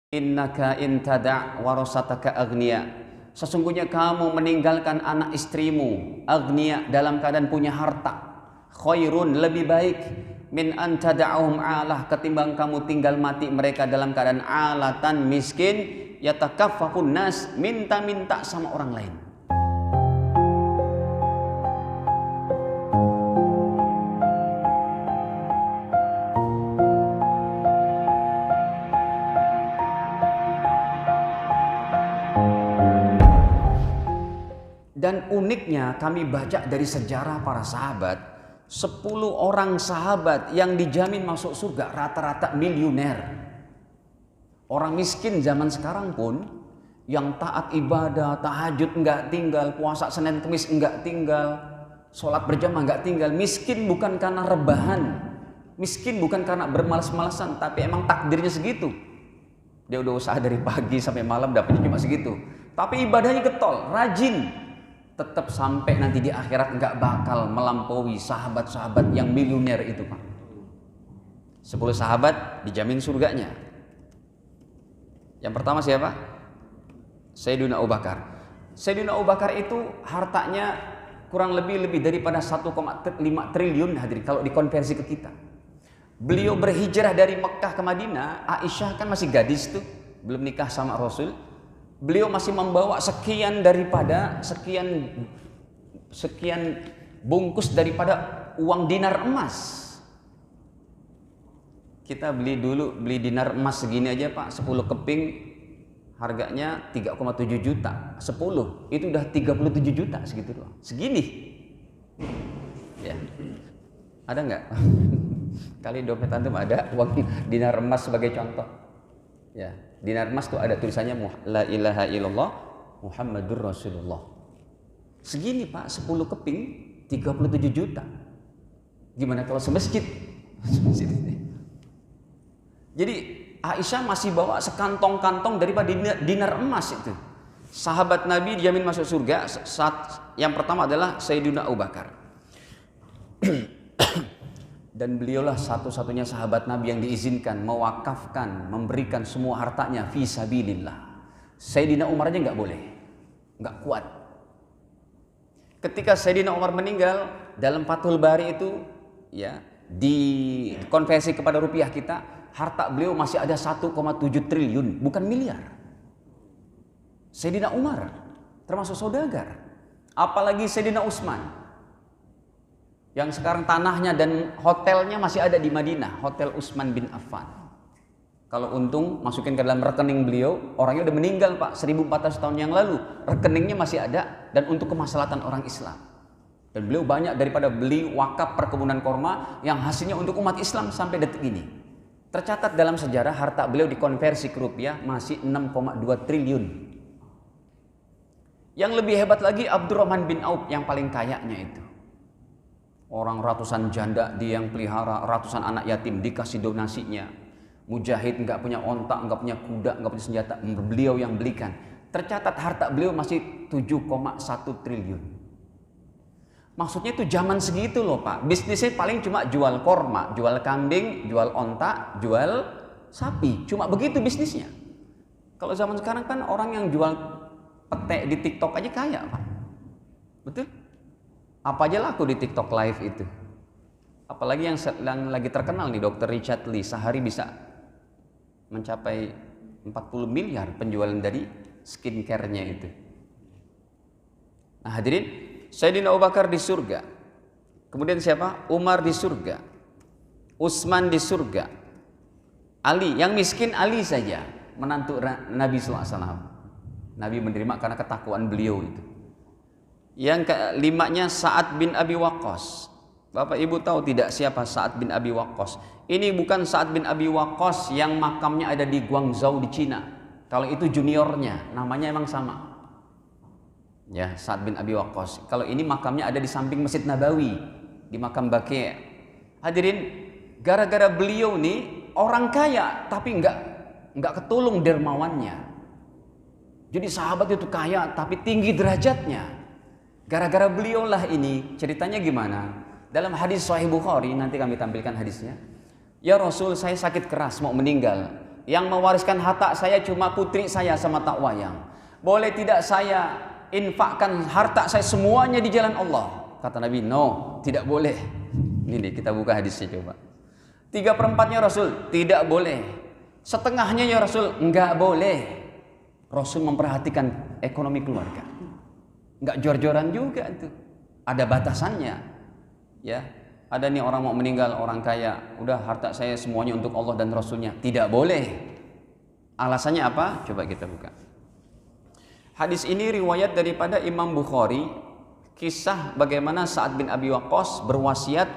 Innaka in tada' warasataka agniya. Sesungguhnya kamu meninggalkan anak istrimu agniya dalam keadaan punya harta, khairun, lebih baik, min an tada'ahum alah, ketimbang kamu tinggal mati mereka dalam keadaan alatan, miskin, yatakaffafun nas, minta-minta sama orang lain. Dan uniknya kami baca dari sejarah para sahabat, 10 orang sahabat yang dijamin masuk surga rata-rata miliuner. Orang miskin zaman sekarang pun yang taat ibadah, tahajud enggak tinggal, puasa Senin Kemis enggak tinggal, sholat berjamaah enggak tinggal. Miskin bukan karena rebahan, miskin bukan karena bermalas-malasan, tapi emang takdirnya segitu. Dia udah usaha dari pagi sampai malam dapatnya cuma segitu. Tapi ibadahnya getol, rajin. Tetap sampai nanti di akhirat nggak bakal melampaui sahabat-sahabat yang miliuner itu, Pak. 10 sahabat dijamin surganya. Yang pertama siapa? Sayyidina Abu Bakar. Sayyidina Abu Bakar itu hartanya kurang lebih daripada 1,5 triliun hadirin kalau dikonversi ke kita. Beliau berhijrah dari Mekah ke Madinah, Aisyah kan masih gadis tuh, belum nikah sama Rasul. Beliau masih membawa sekian bungkus daripada uang dinar emas. Kita beli dinar emas segini aja, Pak, 10 keping harganya 3,7 juta. 10 itu udah 37 juta segitu doang. Segini. Ya. Ada nggak? Kali dompet antum ada uang dinar emas sebagai contoh. Ya, dinar emas tuh ada tulisannya la ilaha illallah Muhammadur Rasulullah. Segini, Pak, 10 keping 37 juta. Gimana kalau semesjid? Jadi Aisyah masih bawa sekantong-kantong daripada dinar emas itu. Sahabat Nabi dijamin masuk surga. Yang pertama adalah Sayyidina Abu Bakar. Dan beliaulah satu-satunya sahabat Nabi yang diizinkan mewakafkan, memberikan semua hartanya fi sabilillah. Sayyidina Umar aja nggak boleh, nggak kuat. Ketika Sayyidina Umar meninggal, dalam Fathul Bari itu ya dikonversi kepada rupiah kita, harta beliau masih ada 1,7 triliun, bukan miliar. Sayyidina Umar termasuk saudagar. Apalagi Sayyidina Utsman, yang sekarang tanahnya dan hotelnya masih ada di Madinah, Hotel Utsman bin Affan. Kalau untung masukin ke dalam rekening beliau, orangnya udah meninggal, Pak, 1400 tahun yang lalu, rekeningnya masih ada dan untuk kemaslahatan orang Islam. Dan beliau banyak daripada beli wakaf perkebunan korma yang hasilnya untuk umat Islam sampai detik ini. Tercatat dalam sejarah harta beliau dikonversi ke rupiah masih 6,2 triliun. Yang lebih hebat lagi Abdurrahman bin Auf yang paling kayanya itu. Orang ratusan janda dia yang pelihara, ratusan anak yatim dikasih donasinya. Mujahid nggak punya ontak, nggak punya kuda, nggak punya senjata, beliau yang belikan. Tercatat harta beliau masih 7,1 triliun. Maksudnya itu zaman segitu loh, Pak. Bisnisnya paling cuma jual korma, jual kambing, jual ontak, jual sapi. Cuma begitu bisnisnya. Kalau zaman sekarang kan orang yang jual pete di TikTok aja kaya, Pak. Betul? Apa aja laku di TikTok live itu. Apalagi yang lagi terkenal nih, Dr. Richard Lee, sehari bisa mencapai 40 miliar penjualan dari skincare-nya itu. Nah, hadirin, Sayyidina Abu Bakar di surga. Kemudian siapa? Umar di surga. Utsman di surga. Ali, yang miskin Ali saja, menantu Nabi SAW. Nabi menerima karena ketakwaan beliau itu. Yang kelimanya Sa'ad bin Abi Waqqas. Bapak Ibu tahu tidak siapa Sa'ad bin Abi Waqqas? Ini bukan Sa'ad bin Abi Waqqas yang makamnya ada di Guangzhou di Cina. Kalau itu juniornya, namanya emang sama. Ya, Sa'ad bin Abi Waqqas. Kalau ini makamnya ada di samping Masjid Nabawi, di makam Baqi'. Hadirin, gara-gara beliau nih orang kaya tapi enggak ketulung dermawannya. Jadi sahabat itu kaya tapi tinggi derajatnya. Gara-gara beliau lah ini, ceritanya gimana? Dalam hadis Sahih Bukhari, nanti kami tampilkan hadisnya. Ya Rasul, saya sakit keras mau meninggal. Yang mewariskan harta saya cuma putri saya sama tak wayang. Boleh tidak saya infakkan harta saya semuanya di jalan Allah? Kata Nabi, no, tidak boleh. Ini kita buka hadisnya coba. 3/4-nya Rasul, tidak boleh. Setengahnya ya Rasul, enggak boleh. Rasul memperhatikan ekonomi keluarga. Enggak jor-joran juga itu. Ada batasannya. Ya. Ada nih orang mau meninggal, orang kaya, udah harta saya semuanya untuk Allah dan Rasulnya. Tidak boleh. Alasannya apa? Coba kita buka. Hadis ini riwayat daripada Imam Bukhari. Kisah bagaimana Sa'ad bin Abi Waqqas berwasiat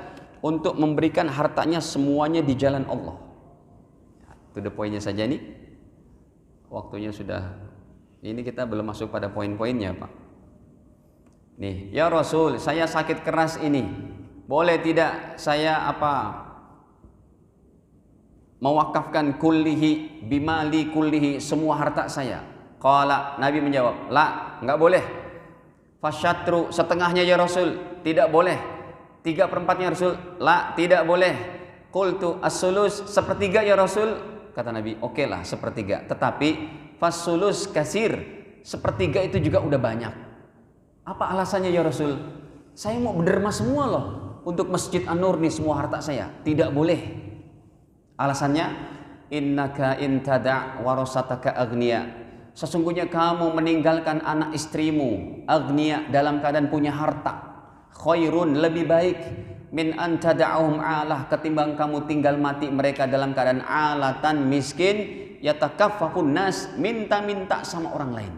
untuk memberikan hartanya semuanya di jalan Allah. Itu the poinnya saja nih. Waktunya sudah. Ini kita belum masuk pada poin-poinnya, Pak. Nih, ya Rasul, saya sakit keras ini. Boleh tidak saya mewakafkan kullihi bimali kullihi, semua harta saya? Qala, Nabi menjawab, la, enggak boleh. Fasyatru, setengahnya ya Rasul, tidak boleh. 3/4-nya Rasul, la, tidak boleh. Qultu as-sulus, sepertiga ya Rasul. Kata Nabi, oke lah sepertiga. Tetapi fasulus kasir, sepertiga itu juga udah banyak. Apa alasannya ya Rasul? Saya mau berderma semua loh untuk Masjid An-Nur nih, semua harta saya. Tidak boleh. Alasannya, innaka intada' warasataka agniya. Sesungguhnya kamu meninggalkan anak istrimu agniya dalam keadaan punya harta. Khairun, lebih baik min antada'ahum alah, ketimbang kamu tinggal mati mereka dalam keadaan alatan miskin, yatakaffafun nas, minta-minta sama orang lain.